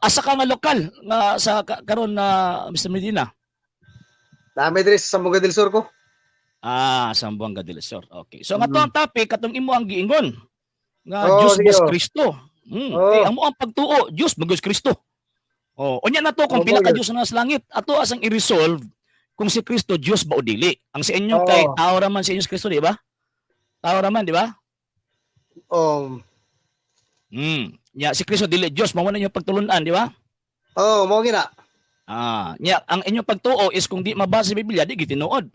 asa ka nga lokal nga sa karon na Mr. Medina? Dami diri sa Sambuanga del Sur ko. Sambuanga del Sur. Okay. So nga to ang topic katong imo ang giingon nga Oh, Dios sige, bas oh. Kristo. Oh. Okay, amo ang pagtuo, Dios bagos Kristo. Unya na to kung Oh, pila ka yes. Dios na sa langit, ato asang i-resolve kung si Kristo Dios ba o dili. Ang sa inyo Oh. kay tao ra man si Inyo Kristo, di ba? Tao ra man, di ba? Nya si Kristo dili Dios, mao na inyo pagtulunan, di ba? Mo gina. Nya ang inyong pagtuo is kung di mabasa sa Biblia, di gitinuod.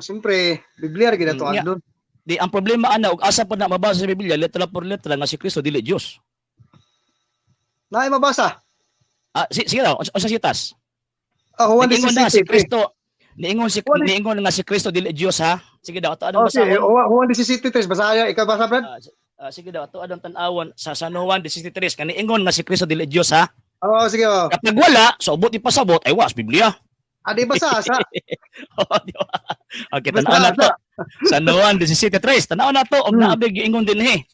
Siyempre, Biblia gina to Yeah. andun. Di ang problema ana ug asa pa na mabasa sa Biblia letra por letra nga si Kristo dili Dios. Naay mabasa. Sige daw, unsa sitas? Juan Niingon na si 17. Kristo, niingon nga si Kristo dili Dios ha. Sige daw, ato adong Okay, basahon. Juan 17:3 basaya ikaw basa brad? Sige daw, ato adong tan-awon sa San Juan 16:3 kani ingon nga si Kristo dili Dios ha. Sige. Kapag wala, so ubot ipasabot ay was Biblia. Adi basa sa. Di ba? Okay, tanaw na to. San Juan 17:3, tanaw na to og naabig giingon dinhi.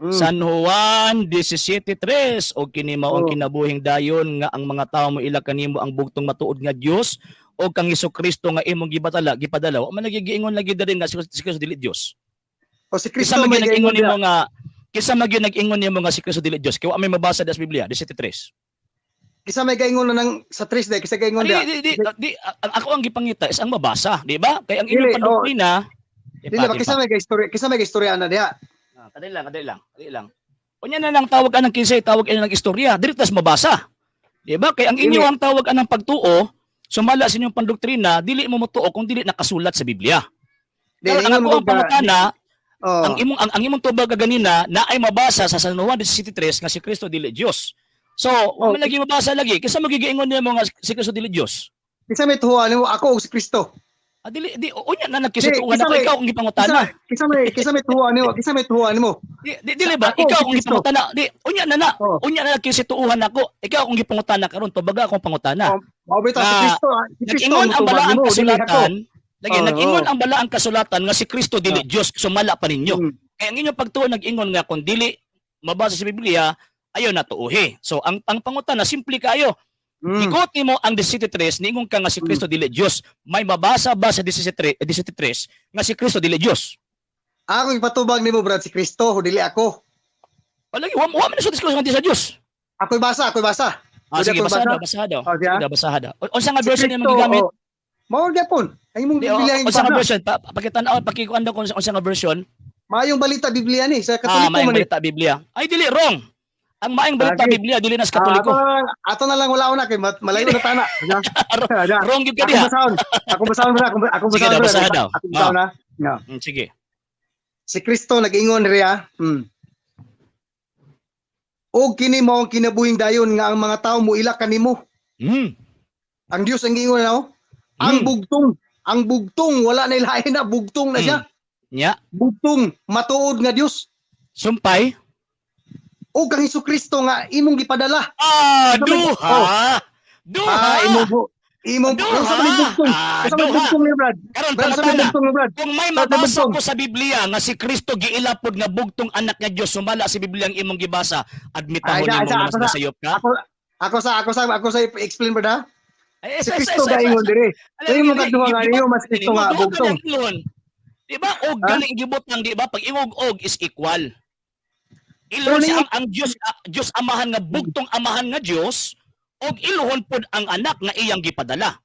San Juan 17:3 og kini mao ang kinabuhing dayon nga ang mga tawo mo ila kanimo ang bugtong matuod nga Dios o kang Hesukristo nga imong gipadala wa man nagigiingon lagi diri nga si Kristo dili Dios. Si Kisa Kristo man may nag-ingon nimo gayon. nga nag-ingon nimo nga si Kristo dili Dios kay wa may mabasa sa Biblia 17:3. Kisa may gaingon na ng sa 3 day, kisa gaingon dia. Ako ang gipangita is ang mabasa, di ba? Kay ang inyong pandoktrina Dili ba kisa may istorya na dia. Kadali lang. Unya na lang tawag anang kinsay, tawag ina ng istorya, dili tas mabasa. Di ba? Kay ang inyo ang tawag anang pagtuo, sumala sa inyong pandoktrina, dili mo motuo kung dili nakasulat sa Biblia. Pero ang ako ang pangutana, ang imong tubag ganina na ay mabasa sa San Juan 17:3 nga si Kristo dili Dios. So, wala lagi mabasa lagi. Kisa magigiingon niya mga si Kristo dili Dios. Kisa may tuhuan nimo ako og si Kristo. Unya na nagkisituhan ako, ikaw ang gipangutana. Kisa may tuhuan nimo. Dili ba? Ikaw ang gipangutana. Unya na nagkisituhan ako. Ikaw ang gipangutana karon tubaga akong pangutana. Mao bitaw si Kristo. Nag-ingon ang balaang kasulatan. Nag-ingon ang balaang kasulatan nga si Kristo dili Dios, sumala pa ninyo. Kaya ang inyong pagtuo nag-ingon nga kung dili mabasa sa Biblia, ayo na tuuhi. So ang pangutana simple kayo. Ikot mo ang 17:3, niingon ka nga si Kristo dili Dios. May mabasa ba sa 17:3 nga si Kristo dili Dios? Ako ipatubag nimo brad si Kristo, dili ako. Wala wa man sa diskusyon nga di sa Dios. Ako'y basa. Sige, basaha daw. Unsa nga version imong gigamit? Mao gyapon. Ang imong Biblia unsa nga version? Pakita-an pakikuan daw kung unsa nga version. Mayong balita Biblia ni sa Katoliko man. Mayong balita Biblia. Ay dili wrong. Ang maayong balita Biblia dili na sa Katoliko. Ato na lang wala una kay malayo na tana. Wrong gyud ka diha. Ako basahon. Sige daw, basaha daw. Ako basahon na. Sige. Si Kristo nag-ingon riya. Og kini mao ang kinabuhing dayon nga ang mga tawo mo ila kanimo. Ang Dios ang giingon na ang bugtong wala na ilahin na bugtong na siya. Nya. Bugtong matuod nga Dios. Sumpay. O kang Hesukristo nga imong gipadala. Duha. Imong sa bugtong ni Brad. Karon Brad. Kung may mabasa ko sa Biblia nga si Kristo giilapod nga bugtong anak nga Dios, sumala si Biblia ang imong gibasa, admitahon nimo nga mas nasayop ka. Ako sa explain Brad. Si Kristo gaingon dire. Sa imong kaduha nga niyo mas Kristo nga bugtong. Di ba? Og galing gibot nang di ba? Pag ingog-og is equal. Iluhon siya ang Diyos amahan nga bugtong amahan nga Diyos og iluhon pod ang anak nga iyang gipadala.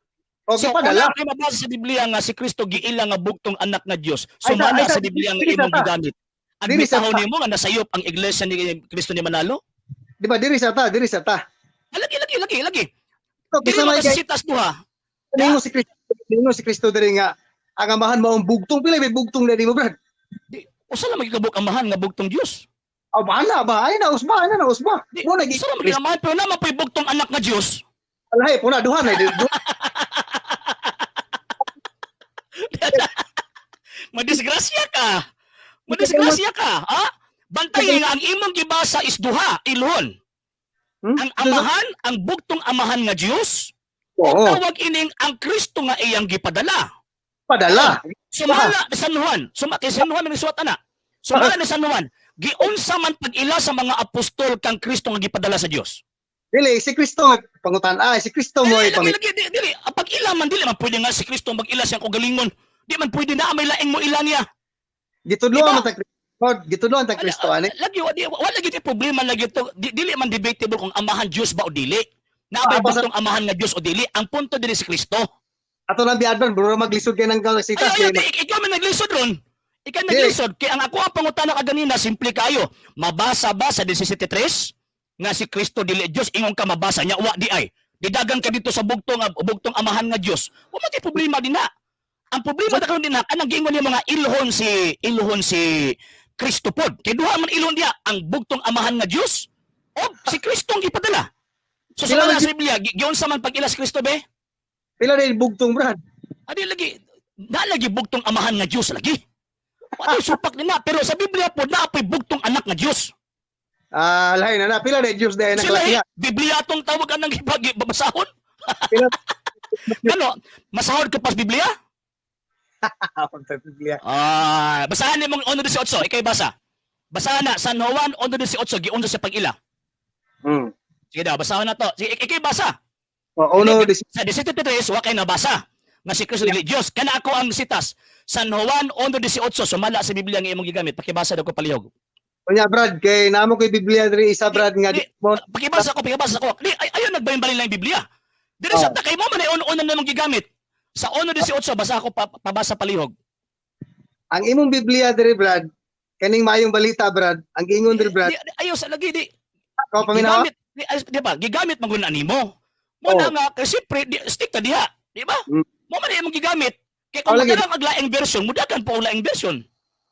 So kung may mabasa sa Biblia nga si Kristo giila nga bugtong anak nga Diyos, sumala sa Biblia nga imong gigamit. Admitahon nimo nga nasayop ang iglesia ni Kristo ni Manalo? Di ba diri sa ta? Lagi. Kisa may sitas duha. Ningo si Kristo diri nga ang amahan mao ang bugtong pila may bugtong diri mo Brad. Usa lang magkabuk amahan nga bugtong Dios. Bahala ba? Ay na usba. Mo lagi. Usa lang magkamahan pero naman pay bugtong anak nga Dios. Alay puna duha na. Madisgrasya ka. Ha? Bantay nga ang imong gibasa is duha, ilhon. Ang amahan, ang bugtong amahan nga Dios. Tawag ining ang Kristo nga iyang gipadala. Sumala ni San Juan. Kay San Juan nagsuwat ana. Sumala ni San Juan. Giunsa man pag-ila sa mga apostol kang Kristo nga gipadala sa Dios. Dili si Kristo nga pangutan si Kristo mo ay Lagi, lagi, dili. Pag ila man, dili man pwede nga si Kristo mag-ila siyang kagalingon. Di man pwede na may laing mo ila niya. gitudloan Diba? man ta Kristo. Gitudloan ta Kristo ani. Lagi, wala lagi di problema lagi to. Dili man debatable kung amahan Diyos ba o dili. Naabay basta- butong amahan nga Diyos o dili. Ang punto dili si Kristo. Ato lang biadon bro maglisod kay nang sitas Ay, kay ikaw man naglisod ron. Ikaw naglisod. Kaya ang ako ang pangutana kaganina, simple kayo. Mabasa ba sa 17:3 nga si Kristo dili Diyos, ingon ka mabasa niya, wa di ay. Didagan ka dito sa bugtong amahan nga Diyos. Wa man di problema din na. Ang problema na karon din na kanang giingon niya mga ilhon si Kristo pod. Kay duha man ilhon diya ang bugtong amahan nga Diyos o si Kristo ang gipadala. So sa Sila mga sa Biblia, giyon sa man pag ila si Kristo be? pila na bugtong brad. Adi lagi, nalagi bugtong amahan nga Diyos lagi. Ano supak nila, pero sa Biblia po, naapoy bugtong anak nga Diyos. Lain na pila na Dios dahil Sila naklasiya. Biblia tong tawag ang babasahon. Pila Ano, masahod ka pas Biblia? Biblia. Basahan niyo mong 1:18, ikay basa. Basahan na, San Juan 1:18, giundo sa pag-ila. Sige daw, basahan na to. Sige, ikay basa. Uno Sa 17:3, wa kay nabasa nga si Kristo dili Dios. Kana ako ang sitas. San Juan 1:18, sumala sa Biblia nga imong gigamit. Pakibasa daw ko palihog. Unya brad kay namo kay Biblia diri isa brad nga Di, pakibasa ko. Di, ayon nagbalin lang yung Biblia. Dili sa takay mo man ay una na mong gigamit. Sa 1:18, basa ako pabasa palihog. ang imong Biblia diri brad kaning maayong balita brad ang giingon diri brad Ayo sa lagi di. ako paminawa Di ba? Gigamit man gud na nimo. Mo na nga kasi stick ta diha, di ba? Mo man imong gigamit. Kay kung lagi. magdala ang laing version, mudagan po ang laing version.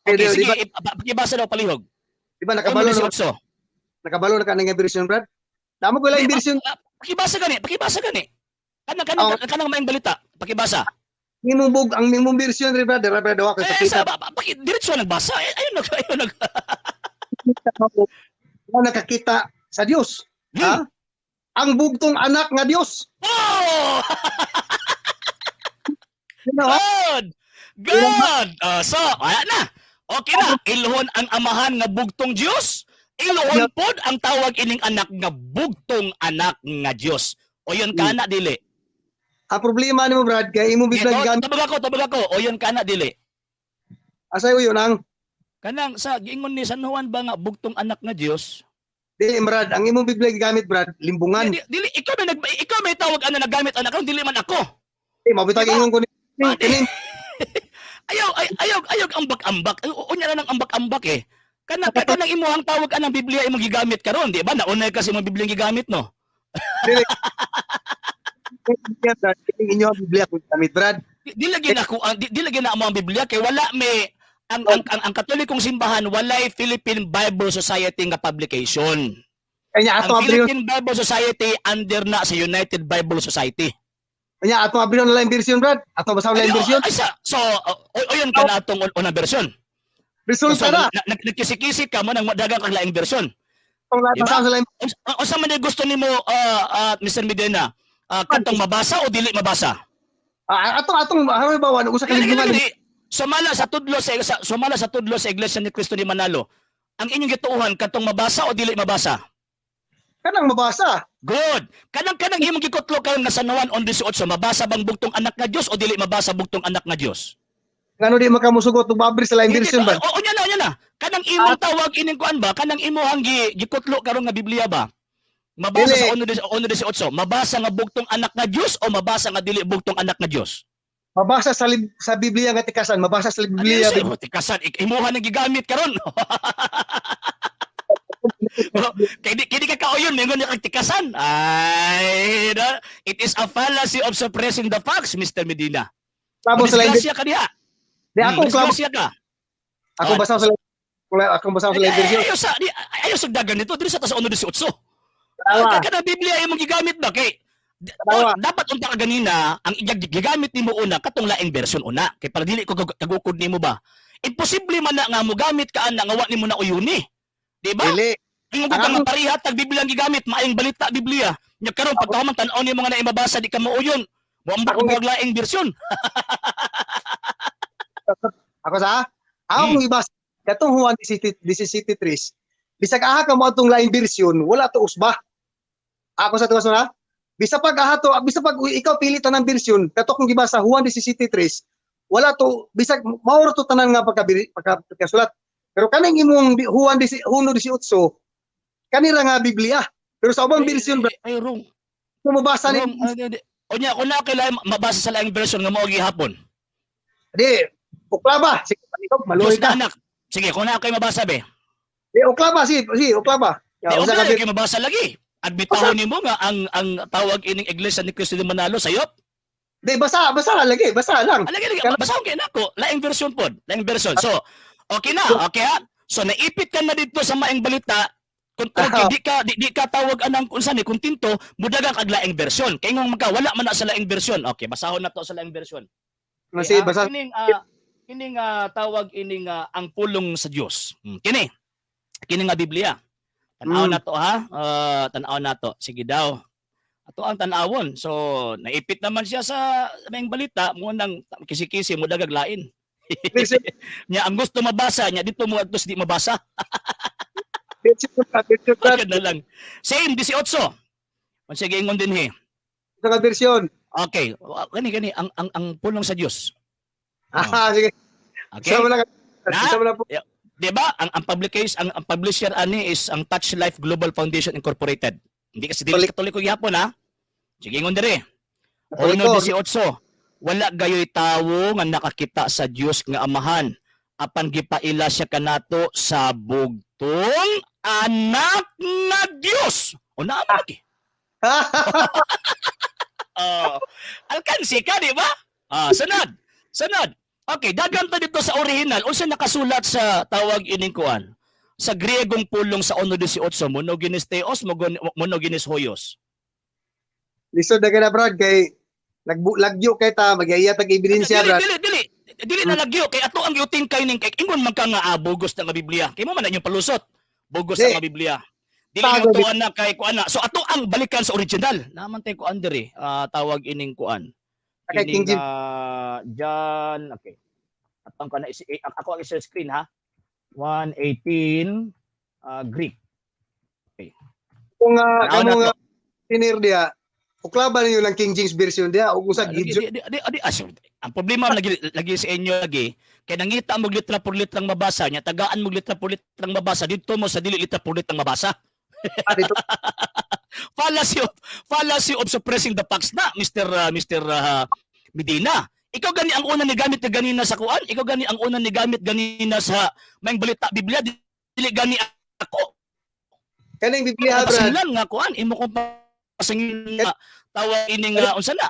Di Okay, sige, ba- pakibasa daw palihog. di ba nakabalo na 1:18. nakabalo na ka nga version brad namo ko lang Di ba? version Pakibasa gani. Kanang maing balita, pakibasa. ang imong version diri brad dira brad wa ka Sa kita diretso nagbasa. Ayun nag nakakita sa Dios ha ang bugtong anak nga Dios Oh! ha? Good! So, wala na. Okay na. Ilhon ang amahan nga bugtong Diyos. Ilhon pod ang tawag ining anak nga bugtong anak nga Diyos. O yun ka na, dili. ang problema nimo brad kay imong Biblia gigamit Tabag ako. O yun ka na, dili. asay uyo nang Kanang sa giingon ni San Juan ba nga bugtong anak nga Diyos? dili brad ang imong Biblia gigamit brad limbungan Dili, ikaw may tawag ano nagamit anak ko, dili man ako. mabutag Diba? ingon ko ni Ayaw ambak-ambak. Unya na ng ambak-ambak eh. Kanang imuhang tawag anang Biblia imong gigamit karon, di ba? Naunay kasi imong Biblia gigamit no. dili brad kining inyo ang Biblia kung gamit brad Di lagi na ako di lagi na amo ang Biblia kay wala may ang Katolikong simbahan walay Philippine Bible Society nga publication. kanya Ang ato abri Philippine Bible Society under na sa United Bible Society. kanya ato abri na lang version brad ato basa lang version So, oyon ka na atong unang version. resulta na Nagkisi-kisi ka mo nang dagang kang laing version. kung Diba? basa lang Unsa man gusto nimo Mr. Medina? Katong mabasa o dili mabasa? atong halimbawa usa ka limbungan Sumala sa tudlo sa Iglesia ni Cristo ni Manalo. Ang inyong gituuhan katong mabasa o dili mabasa? kanang mabasa Good. Kanang imong gikutlo karon nga San Juan 1:18, mabasa bang bugtong anak nga Dios o dili mabasa bugtong anak nga Dios? ngano di makamusugot ug abri sa lain version ba O nya na. Kanang imong tawag ining kuan ba? Kanang imong gikutlo karon nga Biblia ba? Mabasa Dili. sa 1:18, mabasa nga bugtong anak nga Dios o mabasa nga dili bugtong anak nga Dios? mabasa sa Biblia nga tikasan mabasa sa Biblia Tikasan, imuha na gigamit karon. Kaya di ka kauyon, mingon niya kang tikasan. It is a fallacy of suppressing the facts, Mr. Medina. klabo sa lain Disgrasya ka diha. di ako klabo Disgrasya ka. ako basa sa lain version Ayaw sa dagan nito, dito sa tas 1:18. Tawa. Kada Biblia yung gigamit ba kay Tawa. dapat unta ka ganina ang gigamit nimo una katong laing version una kay para dili ko kagukod nimo ba imposible man na nga mo gamit ka ana nga wa nimo na uyuni di ba dili ingon ko nga parihat tag Biblia ang gigamit maayong balita Biblia nya karon pagkahuman tan-aw nimo nga naimabasa di ka mauyon mo ambak Ako- og laing version ako sa akong ibasa katong Juan 17:3 bisag aha ka mo atong lain version wala to usba Ako sa tuwas na, bisa pag ikaw pili tanang bersyon, kato kung gibasa Juan 17:3, wala to, bisag mauro to tanan nga pagkasulat. Pero kaning imong Juan 1:18, kanira nga Biblia. Pero sa ubang bersyon, Ay, wrong. kung mabasa ni, Onya, kung na kailangan mabasa sa laing version nga mao gihapon. di, uklaba, sige, ikaw, maluhay Diyos na ka. anak. Sige, kung na kayo mabasa be. Di, uklaba, uklaba. Di, Usa ka okay, kayo mabasa lagi. At bitahon nimo nga ang tawag ining Iglesia ni Cristo de Manalo sayop. Di, basa lang. Lagi, basahon kayo nako. Laing version pod. Laing version. So, okay na. Okay ha? So, naipit ka na dito sa maing balita. Kung di ka tawag anang kung saan kung tinto, mudagang kag laing version. Kay ngong magka wala man na sa laing version. Okay, basahon na to sa laing version. Kasi Okay, basa. Kining tawag ining ang pulong sa Dios. Kini nga Biblia. Tanaw na to ha. Tanaw na to. Sige daw. Ato ang tanawon. So, naipit naman siya sa may balita mo nang kisi-kisi mo dagag lain. Nya ang gusto mabasa nya dito mo adtos di mabasa. Bakit na lang. Same 18. Sige ingon din he. Usa ka bersyon. Okay, gani ang pulong sa Dios. Sige. Okay? Sama na. Na? Sama na po. 'Di ba? Ang publisher ani is ang Touch Life Global Foundation Incorporated. Hindi kasi dili Katoliko gihapon ha. Sige ngon dire. Ono 18. Wala gayoy tawo nga nakakita sa Dios nga Amahan apan gipaila siya kanato sa bugtong anak nga Dios. Una man lagi. Alkansi ka, di ba? Sunod. Okay, dagan ta dito sa original. Unsa nakasulat sa tawag ining kuan? Sa Griegong pulong sa 1:18, monogenes theos, monogenes hoyos. Lisod na ka na, Brad, kay naglagyo kay ta, mag-iya tag ebidensya, Brad. Dili na lagyo kay ato ang giuting kay ning kay ingon man ka nga bugos na nga Biblia. Kay mo man na yung palusot. Bugos na nga Biblia. Dili yung tuan na kay kuan na. So ato ang balikan sa original. Naman tay kuan diri, tawag ining kuan. Okay, King James. John, okay. Atang kana ako ang share screen ha. 1:18 Greek. Okay. Kung nga tinir dia, uklaban niyo lang King James version dia ug usa gidyo. Ang problema lagi sa inyo lagi kay nangita mo litra por litrang mabasa nya tagaan mo litra por litrang mabasa dito mo sa dili litra por litrang mabasa. fallacy of suppressing the facts na Mr. Medina. Ikaw gani ang una ni gamit na ganina sa kuan, ikaw gani ang una ni gamit ganina sa may balita Biblia, dili gani ako. Kaning Biblia, Brad. Silan nga kuan imo ko pasangin nga tawa ining unsa na.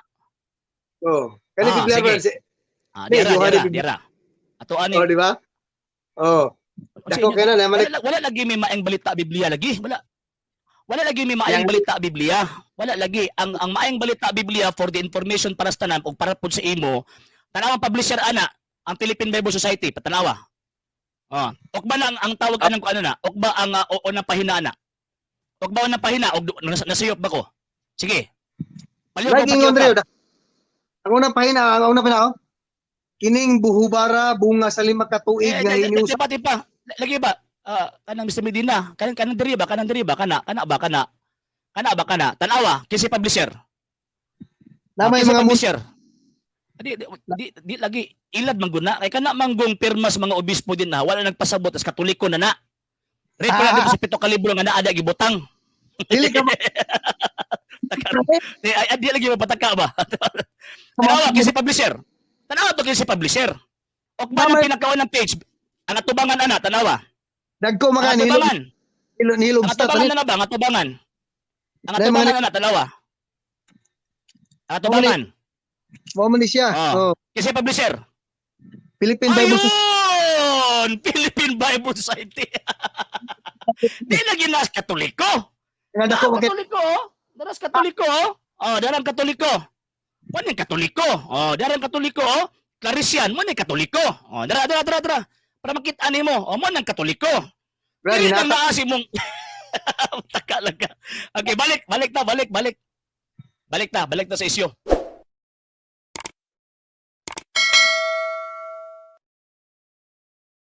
Oh, kaning Biblia, Brad. Dira. Ato ani. Oh, di ba? Oh. Dako kay na naman. Wala lagi may maayong balita Biblia lagi. Wala lagi may maayong balita Biblia. Wala lagi ang maayong balita Biblia for the information para sa tanan ug para pud sa imo. Tanawang publisher ana, ang Philippine Bible Society, patanawa. Okba na ang tawag anang ko ano na, okba ang unang pahina na. Okba unang pahina og nasayop ba ko? Sige. Lagi Andre. Ang unang pahina, kining buhubara bunga sa 5 ka tuig nga hiniusa. Tipa. Lagi ba? Kanang Mr. Medina, kanang diri ba? Kana ba? Tanawa, kisi publisher. Namay mga publisher. Di lagi ilad mangguna kay kana manggong pirmas mga obispo din na wala nagpasabot as Katoliko na. Read ko na dito sa 7 ka libro nga naa gibutang. Dili ka di lagi mapataka ba? Tanawa kisi publisher. Tanawa to kisi publisher. Og ba ang pinakawan ng page? Ang atubangan ana, tanawa. Dagko mga nilog sa tanan na ba? Ang atubangan na tanawa. Ang atubangan. Mo man ni siya. Kasi publisher. Philippine Bible Society. Ayun! Philippine Bible Society. Di lagi nas Katoliko. Katoliko. Daras Katoliko. Darang Katoliko. Mo ni Katoliko. Darang Katoliko. Clarisian mo ni Katoliko. Dara. Para makita nimo. Mo nang Katoliko. Dili nang naasi mong taka lang ka. Okay, balik ta sa isyu.